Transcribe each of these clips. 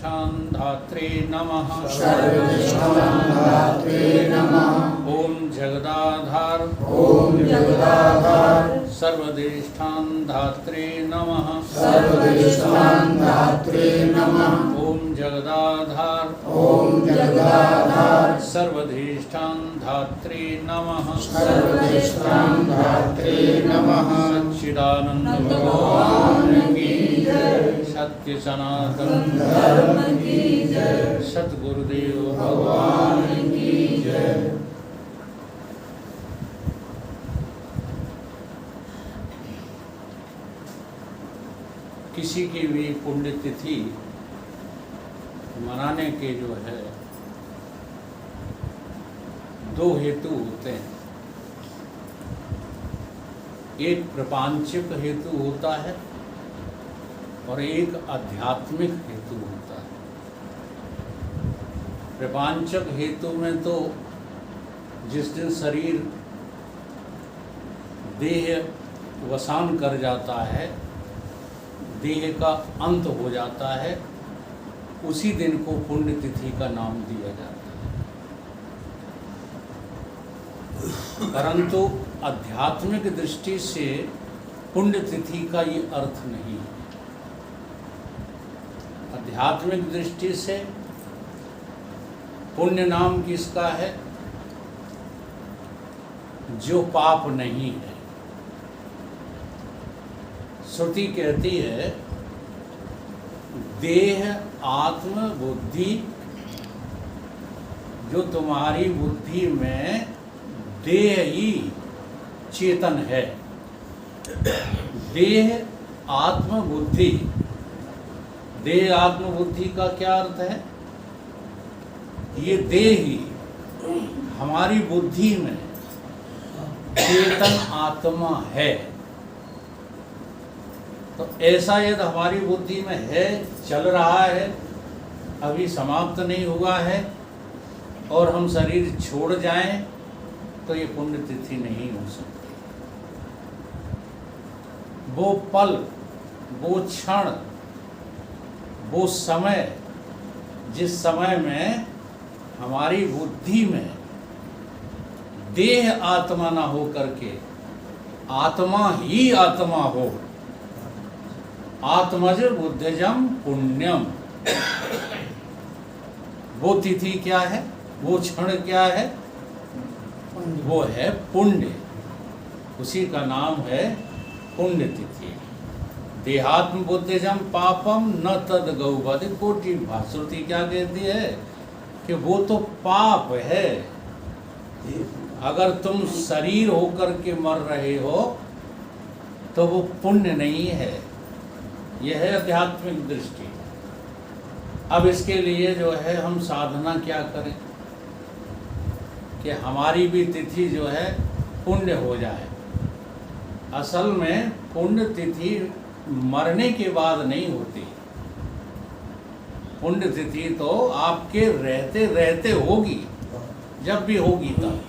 सर्वधिष्ठान धात्रे नमः। सर्वधिष्ठान धात्रे नमः। ओम जगदाधार सर्वधिष्ठान धात्रे नमः। सर्वधिष्ठान धात्रे नमः। ओम जगदाधार सर्वधिष्ठान धात्रे नमः। सर्वधिष्ठान धात्रे नमः। सच्चिदानंद भगवान की जय। सत्य सनातन धर्म की जय। सतगुरुदेव भगवान की जय। किसी की भी पुण्यतिथि मनाने के जो है दो हेतु होते हैं। एक प्रपंचिक हेतु होता है और एक आध्यात्मिक हेतु होता है। प्रपंचक हेतु में तो जिस दिन शरीर देह वसान कर जाता है, देह का अंत हो जाता है, उसी दिन को पुण्यतिथि का नाम दिया जाता है। परंतु आध्यात्मिक दृष्टि से पुण्यतिथि का ये अर्थ नहीं है। आध्यात्मिक दृष्टि से पुण्य नाम किसका है? जो पाप नहीं है। श्रुति कहती है देह आत्म बुद्धि, जो तुम्हारी बुद्धि में देह ही चेतन है। देह आत्म बुद्धि, देह आत्म बुद्धि का क्या अर्थ है? ये देह ही हमारी बुद्धि में चेतन आत्मा है। तो ऐसा यदि हमारी बुद्धि में है, चल रहा है, अभी समाप्त नहीं हुआ है और हम शरीर छोड़ जाएं, तो ये पुण्यतिथि नहीं हो सकती। वो पल, वो क्षण, वो समय, जिस समय में हमारी बुद्धि में देह आत्मा ना हो करके आत्मा ही आत्मा हो, आत्मज बुद्धजम पुण्यम, वो तिथि क्या है? वो क्षण क्या है? वो है पुण्य। उसी का नाम है पुण्यतिथि। देहात्म बुद्धजम पापम न तद गौवध कोटि। भाश्रुति क्या कहती है कि वो तो पाप है। अगर तुम शरीर होकर के मर रहे हो तो वो पुण्य नहीं है। यह है आध्यात्मिक दृष्टि। अब इसके लिए जो है हम साधना क्या करें कि हमारी भी तिथि जो है पुण्य हो जाए। असल में पुण्य तिथि मरने के बाद नहीं होती। पुण्य तिथि तो आपके रहते रहते होगी, जब भी होगी तब।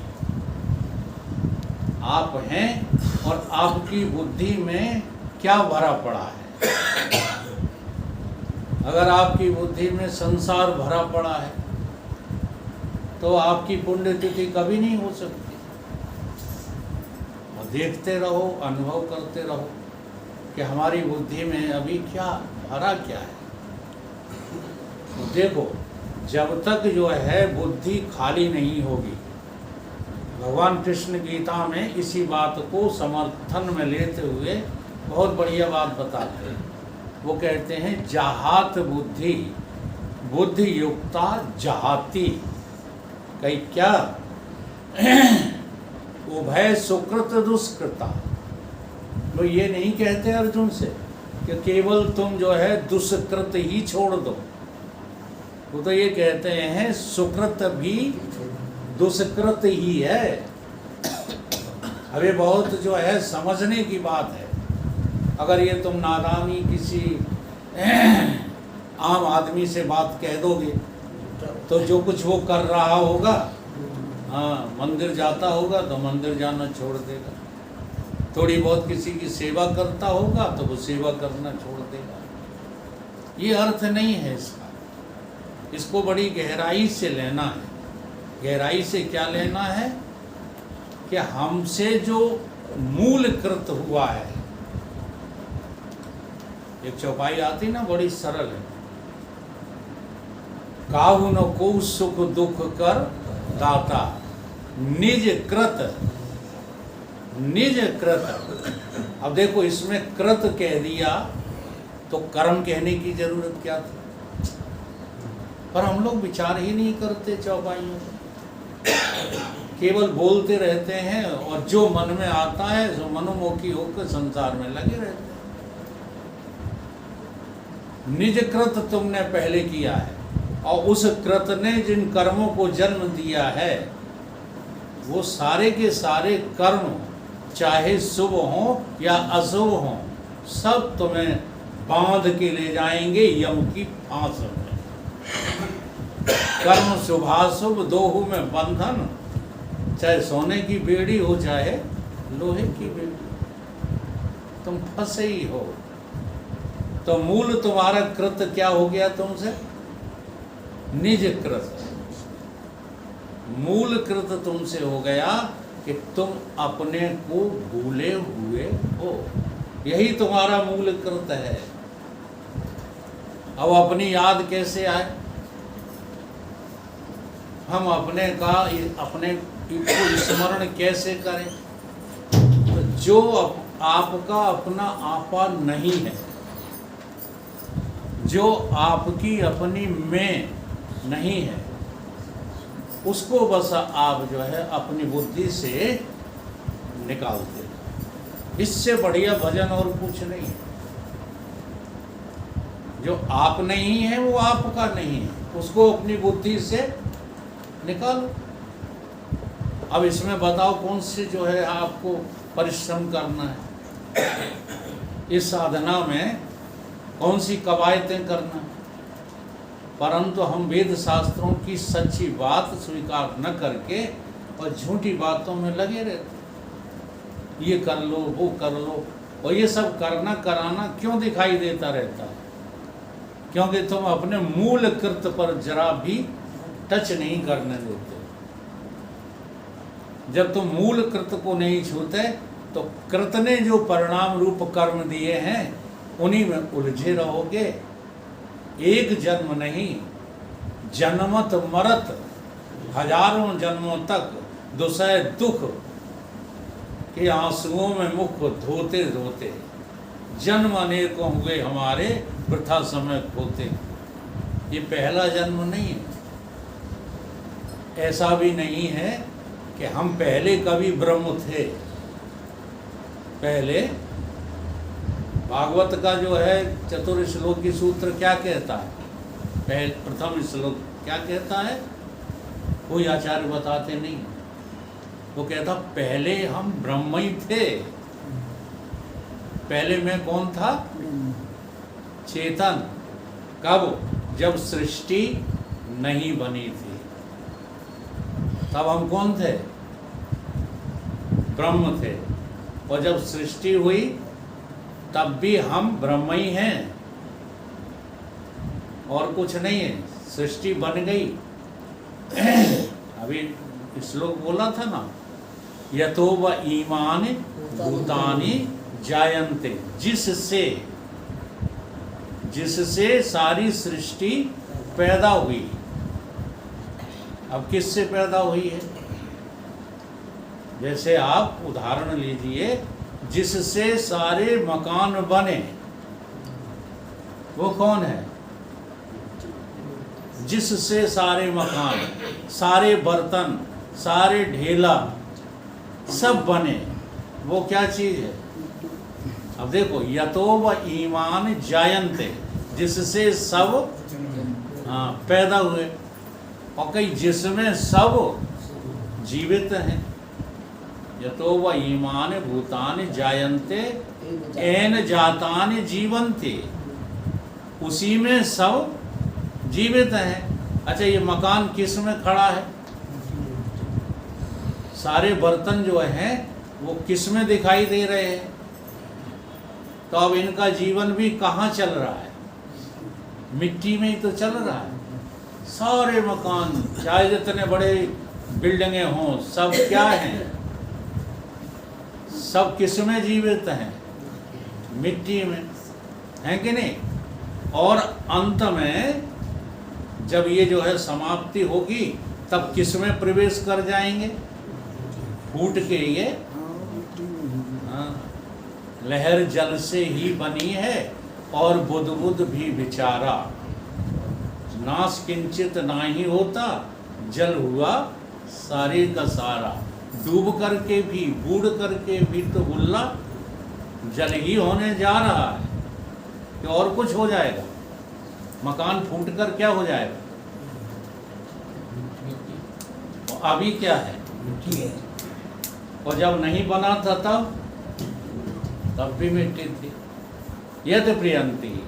आप हैं और आपकी बुद्धि में क्या भरा पड़ा है। अगर आपकी बुद्धि में संसार भरा पड़ा है तो आपकी पुण्यतिथि कभी नहीं हो सकती। और देखते रहो, अनुभव करते रहो कि हमारी बुद्धि में अभी क्या भरा क्या है। तो देखो, जब तक जो है बुद्धि खाली नहीं होगी, भगवान कृष्ण गीता में इसी बात को समर्थन में लेते हुए बहुत बढ़िया बात बताते हैं। वो कहते हैं जहात बुद्धि बुद्धि युक्ता जहाती। कहीं क्या उभय सुकृत दुष्कृता। वो ये नहीं कहते अर्जुन से कि केवल तुम जो है दुष्कृत ही छोड़ दो। वो तो ये कहते हैं सुकृत भी दुष्कृत ही है। अबे बहुत जो है समझने की बात है। अगर ये तुम नादानी किसी आम आदमी से बात कह दोगे तो जो कुछ वो कर रहा होगा, हाँ, मंदिर जाता होगा तो मंदिर जाना छोड़ देगा। थोड़ी बहुत किसी की सेवा करता होगा तो वो सेवा करना छोड़ देगा। ये अर्थ नहीं है इसका। इसको बड़ी गहराई से लेना है। गहराई से क्या लेना है कि हमसे जो मूल कृत हुआ है, एक चौपाई आती ना, बड़ी सरल है, काहू न को सुख दुख कर दाता, निज कृत, निज कृत। अब देखो इसमें कृत कह दिया तो कर्म कहने की जरूरत क्या थी? पर हम लोग विचार ही नहीं करते चौपाइयों में, केवल बोलते रहते हैं और जो मन में आता है जो मनोमुखी होकर संसार में लगे रहते हैं। निज कृत तुमने पहले किया है और उस कृत ने जिन कर्मों को जन्म दिया है वो सारे के सारे कर्म, चाहे शुभ हो या अशुभ हो, सब तुम्हें बांध के ले जाएंगे यम की फांस में। कर्म शुभाशुभ दोहु में बंधन, चाहे सोने की बेड़ी हो चाहे लोहे की बेड़ी, तुम फंसे ही हो। तो मूल तुम्हारा कृत क्या हो गया तुमसे? निज कृत। मूल कृत तुमसे हो गया कि तुम अपने को भूले हुए हो, यही तुम्हारा मूल कृत है। अब अपनी याद कैसे आए? हम अपने को स्मरण कैसे करें? तो जो आपका अपना आपा नहीं है, जो आपकी अपनी मैं नहीं है, उसको बस आप जो है अपनी बुद्धि से निकालते। इससे बढ़िया भजन और कुछ नहीं है। जो आप नहीं है वो आपका नहीं है, उसको अपनी बुद्धि से निकालो। अब इसमें बताओ कौन सी जो है आपको परिश्रम करना है? इस साधना में कौन सी कवायतें करना है? परंतु हम वेद शास्त्रों की सच्ची बात स्वीकार न करके और झूठी बातों में लगे रहते। ये कर लो, वो कर लो, और ये सब करना कराना क्यों दिखाई देता रहता है? क्योंकि तुम अपने मूल कृत पर जरा भी टच नहीं करने देते। जब तुम मूल कृत को नहीं छूते तो कृत ने जो परिणाम रूप कर्म दिए हैं उन्हीं में उलझे रहोगे। एक जन्म नहीं, जन्मत मरत हजारों जन्मों तक दुसह दुख के आंसुओं में मुख धोते धोते जन्म अनेकों हुए हमारे वृथा समय खोते। ये पहला जन्म नहीं है। ऐसा भी नहीं है कि हम पहले कभी ब्रह्म थे। पहले भागवत का जो है चतुर्श्लोकी सूत्र क्या कहता है? प्रथम श्लोक क्या कहता है? कोई आचार्य बताते नहीं। वो कहता पहले हम ब्रह्म ही थे। पहले मैं कौन था? चेतन। कब? जब सृष्टि नहीं बनी थी तब हम कौन थे? ब्रह्म थे। और जब सृष्टि हुई तब भी हम ब्रह्म ही हैं और कुछ नहीं है। सृष्टि बन गई। अभी श्लोक बोला था ना, यतो व ईमान भूतानि जायन्ते, जिससे सारी सृष्टि पैदा हुई। अब किससे पैदा हुई है? जैसे आप उदाहरण लीजिए, जिससे सारे मकान बने वो कौन है? जिससे सारे मकान, सारे बर्तन, सारे ढेला सब बने, वो क्या चीज है? अब देखो, यतो व ईमान जायन्ते, जिससे सब पैदा हुए, और कई जिसमें सब जीवित हैं। यतो व ईमान भूतानि जायन्ते एन जातानि जीवन्ते, उसी में सब जीवित हैं। अच्छा, ये मकान किस में खड़ा है? सारे बर्तन जो हैं वो किस में दिखाई दे रहे हैं? तो अब इनका जीवन भी कहाँ चल रहा है? मिट्टी में ही तो चल रहा है। सारे मकान, चाहे जितने बड़े बिल्डिंगें हों, सब क्या हैं? सब किस में जीवित हैं? मिट्टी में, हैं कि नहीं? और अंत में जब ये जो है समाप्ति होगी, तब किस में प्रवेश कर जाएंगे? फूट के ये लहर जल से ही बनी है और बुध बुध भी विचारा, नाश किंचित नाही होता, जल हुआ सारे का सारा। डूब करके भी, बूढ़ करके भी तो गुल्ला जल ही होने जा रहा है कि और कुछ हो जाएगा? मकान फूट कर क्या हो जाएगा? अभी क्या है? मिट्टी है। और जब नहीं बना था तब भी मिट्टी थी। यद प्रियंती,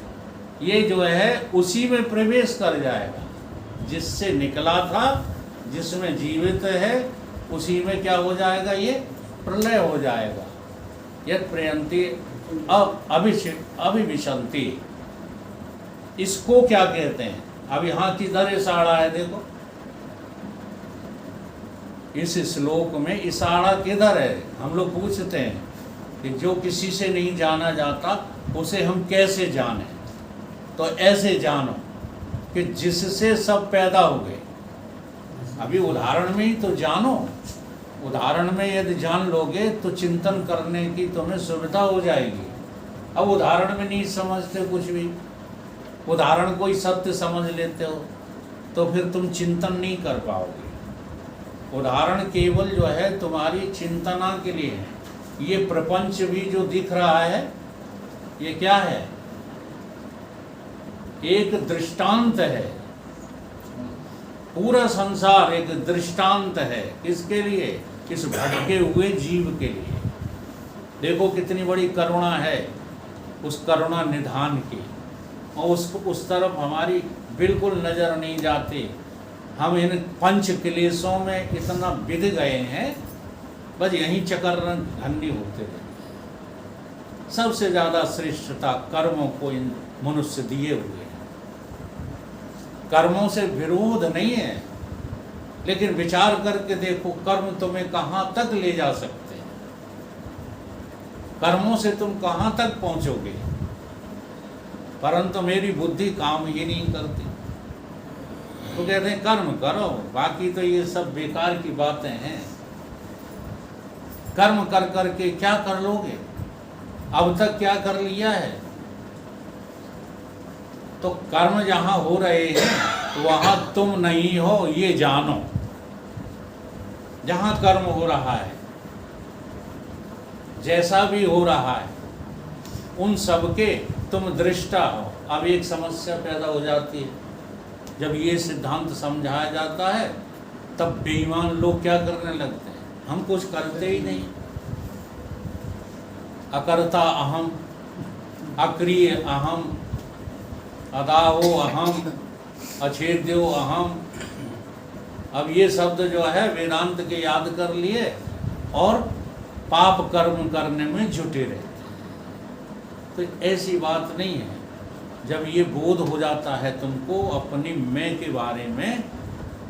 ये जो है उसी में प्रवेश कर जाएगा जिससे निकला था, जिसमें जीवित है, उसी में क्या हो जाएगा? ये प्रलय हो जाएगा। यद प्रियंती अभिविशंति, इसको क्या कहते हैं? अब यहाँ किधर इशारा है? देखो इस श्लोक में इशारा किधर है? हम लोग पूछते हैं कि जो किसी से नहीं जाना जाता उसे हम कैसे जाने? तो ऐसे जानो कि जिससे सब पैदा हो गए। अभी उदाहरण में ही तो जानो। उदाहरण में यदि जान लोगे तो चिंतन करने की तुम्हें सुविधा हो जाएगी। अब उदाहरण में नहीं समझते कुछ भी, उदाहरण कोई सत्य समझ लेते हो तो फिर तुम चिंतन नहीं कर पाओगे। उदाहरण केवल जो है तुम्हारी चिंतना के लिए है। ये प्रपंच भी जो दिख रहा है, ये क्या है? एक दृष्टांत है। पूरा संसार एक दृष्टांत है। किसके लिए? इस भटके हुए जीव के लिए। देखो कितनी बड़ी करुणा है उस करुणा निधान की, और उसको उस तरफ हमारी बिल्कुल नजर नहीं जाती। हम इन पंच क्लेशों में इतना बिध गए हैं, बस यहीं चक्कर घंटी होते रहे। सबसे ज़्यादा श्रेष्ठता कर्मों को इन मनुष्य दिए हुए हैं। कर्मों से विरोध नहीं है, लेकिन विचार करके देखो कर्म तुम्हें कहाँ तक ले जा सकते हैं? कर्मों से तुम कहाँ तक पहुँचोगे? परंतु मेरी बुद्धि काम ही नहीं करती। तो कहते हैं कर्म करो, बाकी तो ये सब बेकार की बातें हैं। कर्म कर करके क्या कर लोगे? अब तक क्या कर लिया है? तो कर्म जहां हो रहे हैं वहां तुम नहीं हो, ये जानो। जहां कर्म हो रहा है, जैसा भी हो रहा है, उन सबके तुम दृष्टा हो। अब एक समस्या पैदा हो जाती है, जब ये सिद्धांत समझाया जाता है तब बेईमान लोग क्या करने लगते हैं? हम कुछ करते ही नहीं। अकर्ता अहम, अक्रिय अहम, अदाहो अहम, अछेद्यो अहम। अब ये शब्द जो है वेदांत के याद कर लिए और पाप कर्म करने में जुटे रहते हैं। तो ऐसी बात नहीं है। जब ये बोध हो जाता है तुमको अपनी मैं के बारे में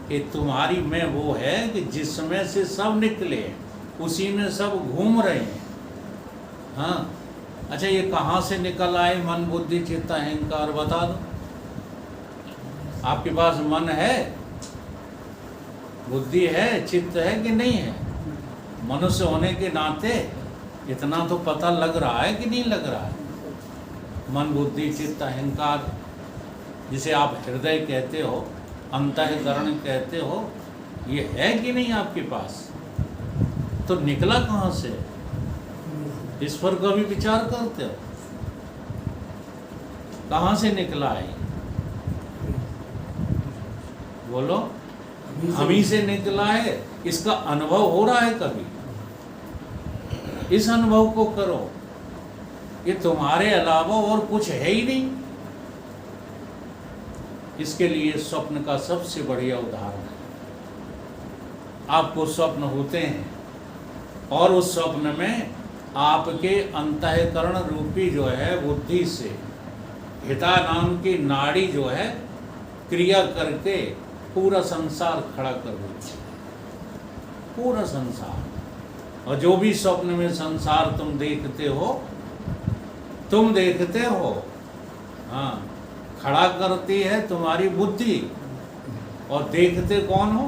कि तुम्हारी मैं वो है कि जिसमें से सब निकले, उसी में सब घूम रहे हैं। हाँ, अच्छा ये कहाँ से निकल आए? मन बुद्धि चित्त अहंकार, बता दो। आपके पास मन है, बुद्धि है, चित्त है कि नहीं है? मनुष्य होने के नाते इतना तो पता लग रहा है कि नहीं लग रहा है? मन बुद्धि चित्त अहंकार, जिसे आप हृदय कहते हो, अंतःकरण कहते हो, ये है कि नहीं आपके पास? तो निकला कहाँ से? इस पर कभी विचार करते हो? कहाँ से निकला है? बोलो। हम ही से निकला है। इसका अनुभव हो रहा है कभी? इस अनुभव को करो, ये तुम्हारे अलावा और कुछ है ही नहीं। इसके लिए स्वप्न का सबसे बढ़िया उदाहरण है। आपको स्वप्न होते हैं और उस स्वप्न में आपके अंतःकरण रूपी जो है बुद्धि से हिता नाम की नाड़ी जो है क्रिया करके पूरा संसार खड़ा कर देती है, पूरा संसार। और जो भी स्वप्न में संसार तुम देखते हो, हाँ, खड़ा करती है तुम्हारी बुद्धि। और देखते कौन हो?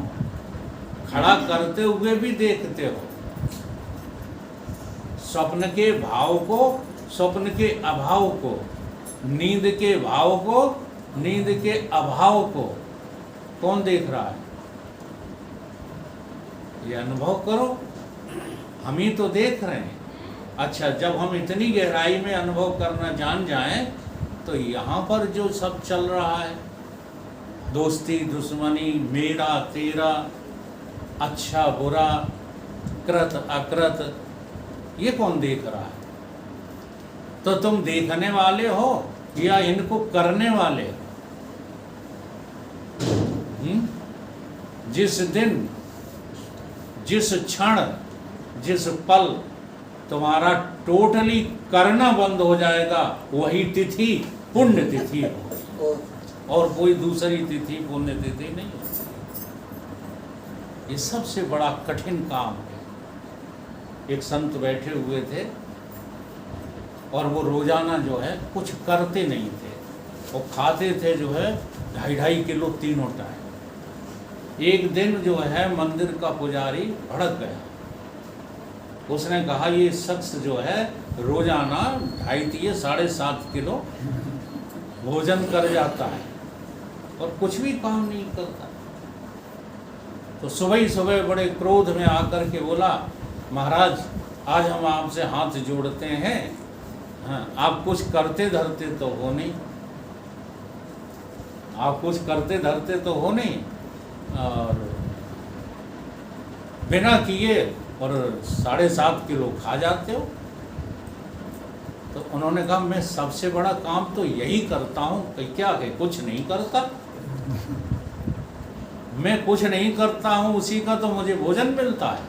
खड़ा करते हुए भी देखते हो। स्वप्न के भाव को, स्वप्न के अभाव को, नींद के भाव को, नींद के अभाव को कौन देख रहा है? ये अनुभव करो। हम ही तो देख रहे हैं। अच्छा, जब हम इतनी गहराई में अनुभव करना जान जाएं, तो यहाँ पर जो सब चल रहा है, दोस्ती दुश्मनी, मेरा तेरा, अच्छा बुरा, कृत अकृत, ये कौन देख रहा है? तो तुम देखने वाले हो या इनको करने वाले हो? जिस दिन, जिस क्षण, जिस पल तुम्हारा टोटली करना बंद हो जाएगा, वही तिथि पुण्य तिथि हो, और कोई दूसरी तिथि पुण्य तिथि नहीं हो। ये सबसे बड़ा कठिन काम है। एक संत बैठे हुए थे और वो रोजाना जो है कुछ करते नहीं थे, वो खाते थे जो है 2.5 किलो तीनों टाइम। एक दिन जो है मंदिर का पुजारी भड़क गया। उसने कहा ये शख्स जो है रोजाना 7.5 किलो भोजन कर जाता है और कुछ भी काम नहीं करता। तो सुबह ही सुबह बड़े क्रोध में आकर के बोला, महाराज आज हम आपसे हाथ जोड़ते हैं, हाँ, आप कुछ करते धरते तो हो नहीं, आप कुछ करते धरते तो हो नहीं, और बिना किए और 7.5 किलो खा जाते हो। तो उन्होंने कहा मैं सबसे बड़ा काम तो यही करता हूँ। क्या है? कुछ नहीं करता। मैं कुछ नहीं करता हूँ, उसी का तो मुझे भोजन मिलता है।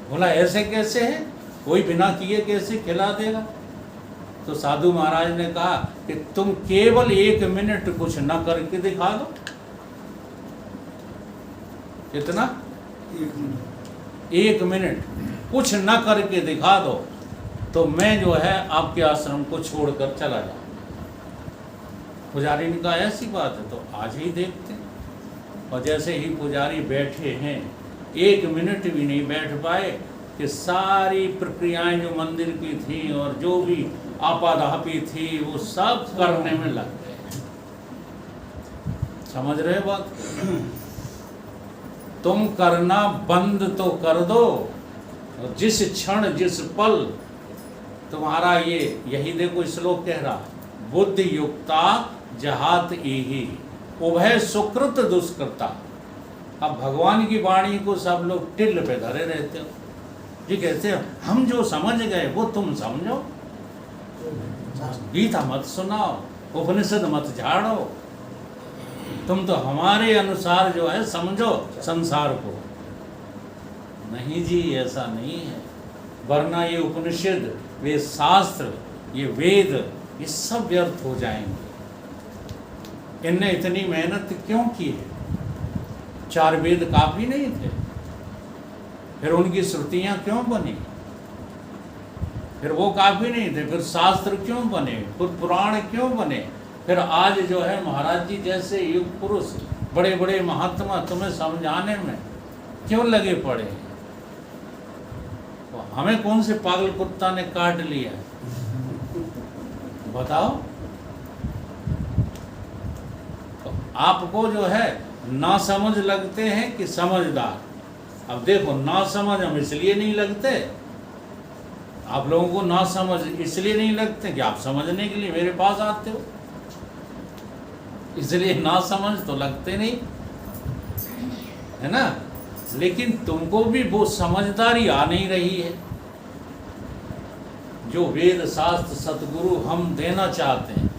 बोला ऐसे कैसे है? कोई बिना किए कैसे खिला देगा? तो साधु महाराज ने कहा कि तुम केवल 1 मिनट कुछ न करके दिखा दो। कितना? 1 मिनट कुछ न करके दिखा दो, तो मैं जो है आपके आश्रम को छोड़कर चला जाऊं। पुजारी ने कहा ऐसी बात है तो आज ही देखते हैं। और जैसे ही पुजारी बैठे हैं, 1 मिनट भी नहीं बैठ पाए कि सारी प्रक्रियाएं जो मंदिर की थी और जो भी आपाधापी थी वो सब करने में लग गए। समझ रहे बात? तुम करना बंद तो कर दो। और जिस क्षण, जिस पल तुम्हारा यही देखो श्लोक कह रहा, बुद्धि युक्ता जहात इहि उभय सुकृत दुष्कृता। अब भगवान की वाणी को सब लोग टिल पे धरे रहते हो। जी कहते हो हम जो समझ गए वो तुम समझो, गीता मत सुनाओ, उपनिषद मत झाड़ो, तुम तो हमारे अनुसार जो है समझो संसार को। नहीं जी, ऐसा नहीं है। वरना ये उपनिषद, वे शास्त्र, ये वेद, ये सब व्यर्थ हो जाएंगे। इनने इतनी मेहनत क्यों की है? 4 वेद काफी नहीं थे? फिर उनकी श्रुतियां क्यों बनी? फिर वो काफी नहीं थे? फिर शास्त्र क्यों बने? फिर पुराण क्यों बने? फिर आज जो है महाराज जी जैसे युग पुरुष, बड़े बड़े महात्मा तुम्हें समझाने में क्यों लगे पड़े? तो हमें कौन से पागल कुत्ता ने काट लिया? बताओ। तो आपको जो है ना समझ लगते हैं कि समझदार? अब देखो, ना समझ हम इसलिए नहीं लगते, आप लोगों को ना समझ इसलिए नहीं लगते कि आप समझने के लिए मेरे पास आते हो, इसलिए ना समझ तो लगते नहीं है ना। लेकिन तुमको भी वो समझदारी आ नहीं रही है जो वेद शास्त्र सतगुरु हम देना चाहते हैं।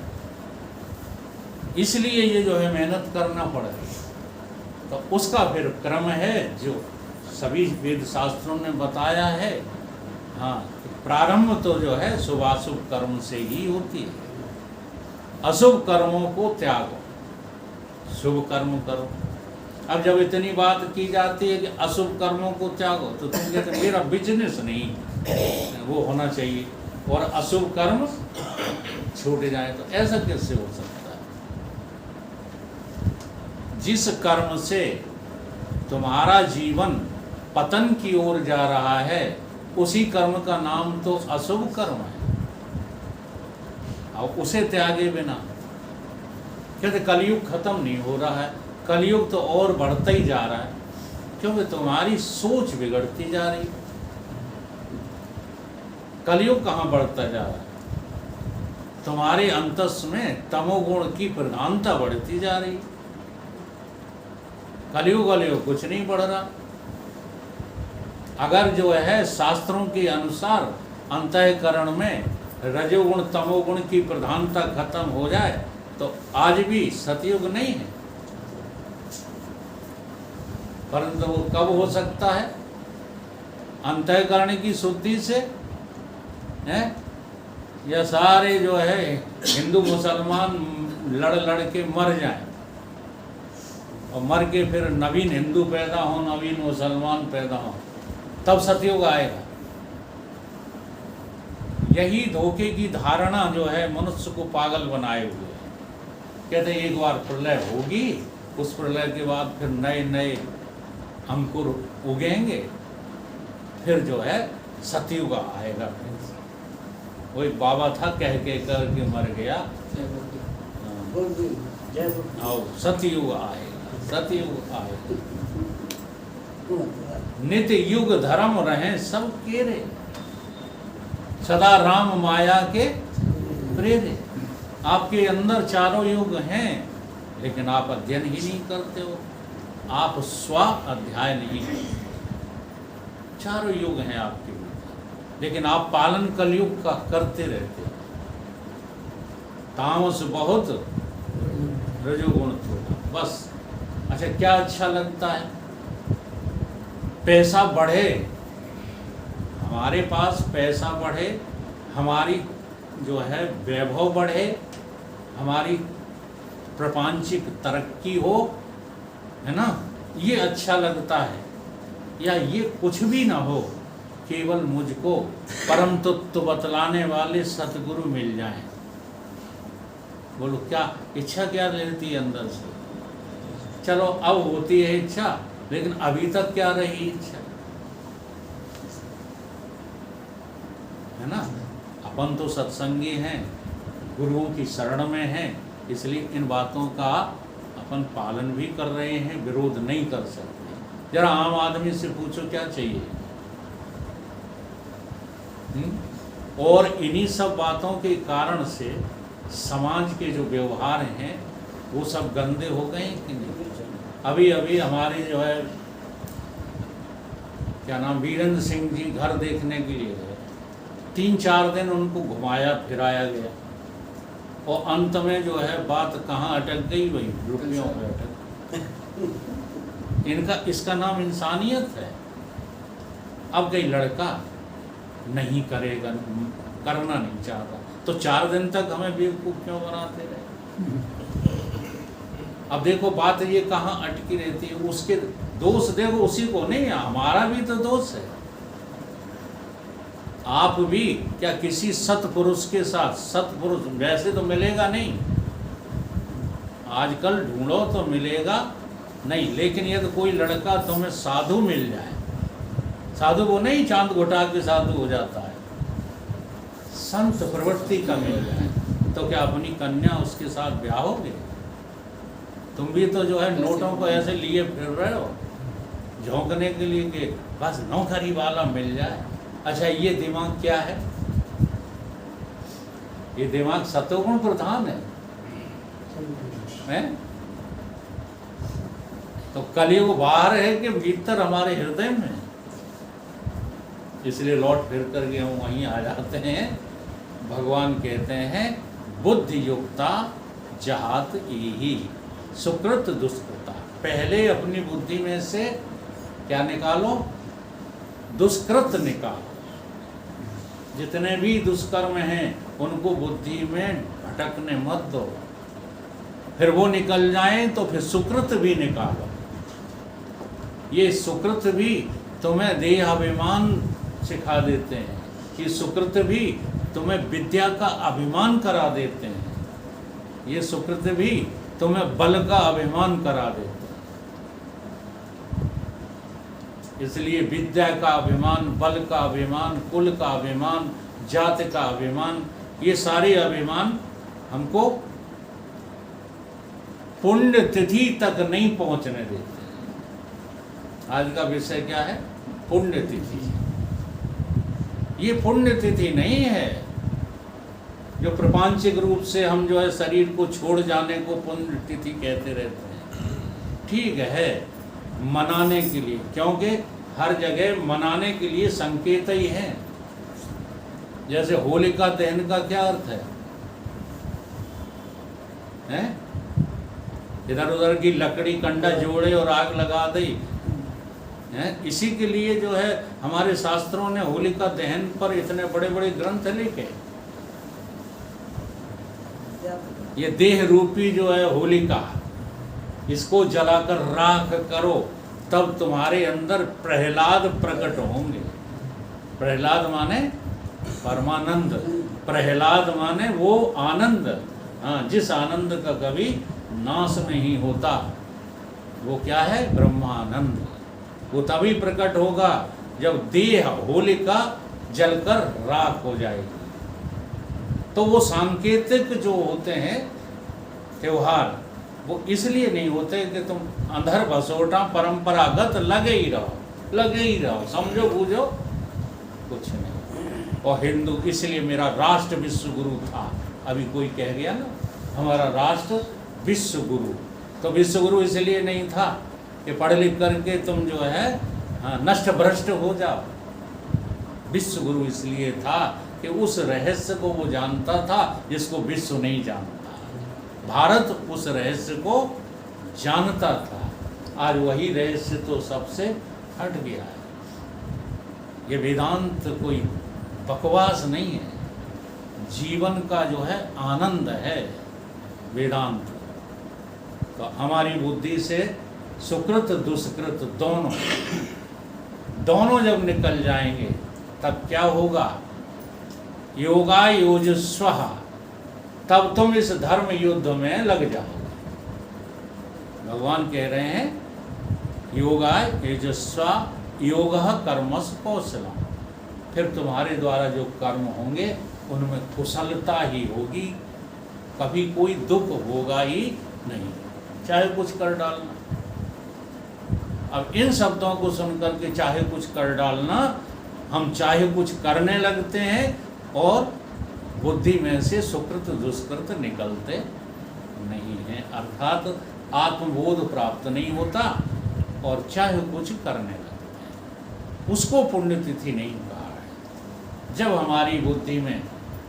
इसलिए ये जो है मेहनत करना पड़ रही है। तो उसका फिर क्रम है जो सभी वेद शास्त्रों ने बताया है। हाँ, प्रारंभ तो जो है शुभाशुभ कर्म से ही होती है। अशुभ कर्मों को त्यागो। शुभ कर्म करो। अब जब इतनी बात की जाती है कि अशुभ कर्मों को त्यागो, तो तुम कहते मेरा बिजनेस नहीं वो होना चाहिए और अशुभ कर्म छूट जाए, तो ऐसा कैसे हो सकता है? जिस कर्म से तुम्हारा जीवन पतन की ओर जा रहा है, उसी कर्म का नाम तो अशुभ कर्म है, और उसे त्यागे बिना कहते कलयुग खत्म नहीं हो रहा है, कलयुग तो और बढ़ता ही जा रहा है, क्योंकि तुम्हारी सोच बिगड़ती जा रही। कलयुग कहाँ बढ़ता जा रहा है? तुम्हारे अंतस में तमोगुण की प्रधानता बढ़ती जा रही। कलयुग कुछ नहीं बढ़ रहा। अगर जो है शास्त्रों के अनुसार अंतःकरण में रजोगुण तमोगुण की प्रधानता खत्म हो जाए, तो आज भी सतयुग नहीं है, परंतु वो कब हो सकता है? अंतःकरण की शुद्धि से है, या सारे जो है हिंदू मुसलमान लड़ लड़ के मर जाएं और मर के फिर नवीन हिंदू पैदा हो, नवीन मुसलमान पैदा हो, तब सतयुग आएगा। यही धोखे की धारणा जो है मनुष्य को पागल बनाए हुए है। कहते एक बार प्रलय होगी, उस प्रलय के बाद फिर नए नए अंकुर उगेंगे, फिर जो है सतयुग आएगा। वो एक बाबा था, कह के करके मर गया, और सतयुग आएगा, सतयुग आएगा। नित्य युग धर्म रहे सब केरे, सदा राम माया के प्रेरे। आपके अंदर चारों युग हैं, लेकिन आप अध्ययन ही नहीं करते हो, आप स्व अध्याय नहीं करते। चारों युग हैं आपके भीतर, लेकिन आप पालन कलयुग का करते रहते हो। तामस बहुत, रजोगुण थोड़ा, बस। अच्छा, क्या अच्छा लगता है? पैसा बढ़े, हमारे पास पैसा बढ़े, हमारी जो है वैभव बढ़े, हमारी प्रपंचिक तरक्की हो, है ना, ये अच्छा लगता है। या ये कुछ भी ना हो, केवल मुझको परम तत्व बतलाने वाले सतगुरु मिल जाएं। बोलो क्या इच्छा क्या रहती है अंदर से? चलो अब होती है इच्छा, लेकिन अभी तक क्या रही इच्छा, है ना? अपन तो सत्संगी हैं, गुरुओं की शरण में हैं, इसलिए इन बातों का अपन पालन भी कर रहे हैं, विरोध नहीं कर सकते। जरा आम आदमी से पूछो क्या चाहिए, और इन्हीं सब बातों के कारण से समाज के जो व्यवहार हैं वो सब गंदे हो गए कि नहीं? अभी अभी हमारे जो है क्या नाम, वीरेंद्र सिंह जी घर देखने के लिए गए, 3-4 दिन उनको घुमाया फिराया गया, और अंत में जो है बात कहाँ अटक गई? वही रुपयों में अटक। इनका इसका नाम इंसानियत है। अब कई लड़का नहीं करेगा, करना नहीं चाहता, तो 4 दिन तक हमें बेवकूफ़ क्यों बनाते रहे? अब देखो बात ये कहाँ अटकी रहती है। उसके दोष देखो, उसी को नहीं, हमारा भी तो दोष है। आप भी क्या किसी सत्पुरुष के साथ, सत्पुरुष वैसे तो मिलेगा नहीं, आजकल ढूंढो तो मिलेगा नहीं, लेकिन यदि कोई लड़का तुम्हें साधु मिल जाए, साधु वो नहीं चांद घुटा के साधु हो जाता है, संत प्रवृत्ति का मिल जाए, तो क्या अपनी कन्या उसके साथ ब्याहोगे? तुम भी तो जो है नोटों को ऐसे लिए फिर रहे हो, झोंकने के लिए कि बस नौकरी वाला मिल जाए। अच्छा, ये दिमाग क्या है? ये दिमाग सतोगुण प्रधान है? तो कलयुग बाहर है कि भीतर हमारे हृदय में? इसलिए लौट फिर करके हम वहीं आ जाते हैं। भगवान कहते हैं बुद्धि युक्ता जहात ही सुकृत दुष्कृता। पहले अपनी बुद्धि में से क्या निकालो? दुष्कृत निकालो। जितने भी दुष्कर्म हैं उनको बुद्धि में भटकने मत दो। फिर वो निकल जाएं तो फिर सुकृत भी निकालो। ये सुकृत भी तुम्हें देहाभिमान सिखा देते हैं, ये सुकृत भी तुम्हें विद्या का अभिमान करा देते हैं, ये सुकृत भी तुम्हें बल का अभिमान करा देते हैं। इसलिए विद्या का अभिमान, बल का अभिमान, कुल का अभिमान, जाति का अभिमान, ये सारे अभिमान हमको पुण्य तिथि तक नहीं पहुंचने देते। आज का विषय क्या है? पुण्य तिथि। ये पुण्य तिथि नहीं है जो प्रपंचिक रूप से हम जो है शरीर को छोड़ जाने को पुण्य तिथि कहते रहते हैं। ठीक है, मनाने के लिए, क्योंकि हर जगह मनाने के लिए संकेत ही है। जैसे होलिका दहन का क्या अर्थ है? इधर उधर की लकड़ी कंडा जोड़े और आग लगा दी है। इसी के लिए जो है हमारे शास्त्रों ने होलिका दहन पर इतने बड़े बड़े ग्रंथ लिखे। ये देह रूपी जो है होलिका, इसको जलाकर राख करो, तब तुम्हारे अंदर प्रहलाद प्रकट होंगे। प्रहलाद माने परमानंद, प्रहलाद माने वो आनंद, हाँ, जिस आनंद का कभी नाश नहीं होता। वो क्या है? ब्रह्मानंद। वो तभी प्रकट होगा जब देह होलिका जलकर राख हो जाएगी। तो वो सांकेतिक जो होते हैं त्योहार, वो इसलिए नहीं होते कि तुम अंधर भसोटा परंपरागत लगे ही रहो, समझो बूझो कुछ नहीं। और हिंदू, इसलिए मेरा राष्ट्र विश्व गुरु था। अभी कोई कह गया ना हमारा राष्ट्र विश्व गुरु, तो विश्व गुरु इसलिए नहीं था कि पढ़ लिख करके तुम जो है नष्ट भ्रष्ट हो जाओ। विश्व गुरु इसलिए था कि उस रहस्य को वो जानता था जिसको विश्व नहीं जानता। भारत उस रहस्य को जानता था। आज वही रहस्य तो सबसे हट गया है। ये वेदांत कोई बकवास नहीं है, जीवन का जो है आनंद है वेदांत। तो हमारी बुद्धि से सुकृत दुष्कृत दोनों जब निकल जाएंगे तब क्या होगा? योगा योजस्व, तब तुम इस धर्म युद्ध में लग जाओगे। भगवान कह रहे हैं योगा योजस्व योग कर्मस कौशलम। फिर तुम्हारे द्वारा जो कर्म होंगे उनमें कुशलता ही होगी, कभी कोई दुख होगा ही नहीं, चाहे कुछ कर डालना। अब इन शब्दों को सुनकर के चाहे कुछ कर डालना, हम चाहे कुछ करने लगते हैं और बुद्धि में से सुकृत दुष्कृत निकलते नहीं हैं, अर्थात आत्मबोध प्राप्त नहीं होता और चाहे कुछ करने लगते हैं। उसको पुण्यतिथि नहीं कहा है। जब हमारी बुद्धि में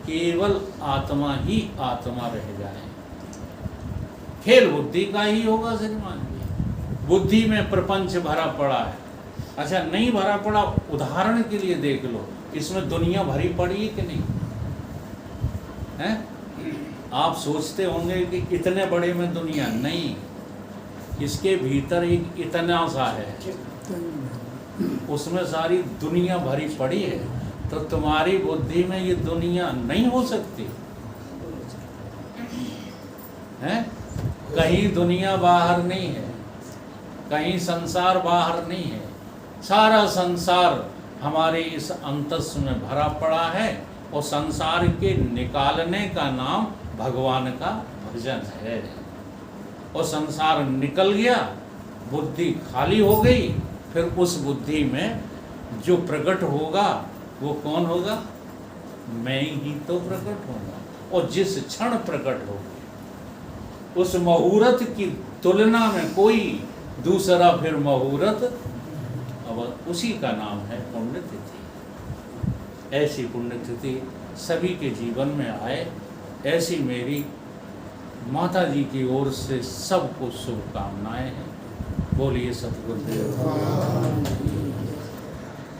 केवल आत्मा ही आत्मा रह जाए, खेल बुद्धि का ही होगा श्रीमान जी। बुद्धि में प्रपंच भरा पड़ा है। अच्छा, नहीं भरा पड़ा, उदाहरण के लिए देख लो, इसमें दुनिया भरी पड़ी है कि नहीं है? आप सोचते होंगे कि इतने बड़े में दुनिया नहीं, इसके भीतर एक इतना सा है, उसमें सारी दुनिया भरी पड़ी है। तो तुम्हारी बुद्धि में ये दुनिया नहीं हो सकती है? कहीं दुनिया बाहर नहीं है, कहीं संसार बाहर नहीं है, सारा संसार हमारे इस अंतस में भरा पड़ा है। और संसार के निकालने का नाम भगवान का भजन है। और संसार निकल गया, बुद्धि खाली हो गई, फिर उस बुद्धि में जो प्रकट होगा वो कौन होगा? मैं ही तो प्रकट होगा। और जिस क्षण प्रकट होगी उस मुहूर्त की तुलना में कोई दूसरा फिर मुहूर्त, अब उसी का नाम है पुण्यतिथि। ऐसी पुण्यतिथि सभी के जीवन में आए, ऐसी मेरी माता जी की ओर से सबको शुभकामनाएं हैं। बोलिए सतगुरुदेव।